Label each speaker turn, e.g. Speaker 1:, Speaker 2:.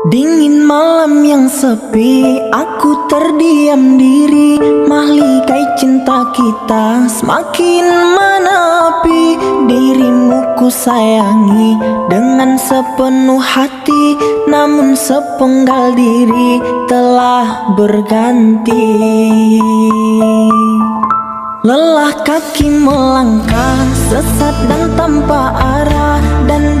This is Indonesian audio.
Speaker 1: Dingin malam yang sepi, aku terdiam diri. Mahligai cinta kita semakin menepi. Dirimu ku sayangi dengan sepenuh hati, namun sepenggal diri telah berganti. Lelah kaki melangkah, sesat dan tanpa arah, dan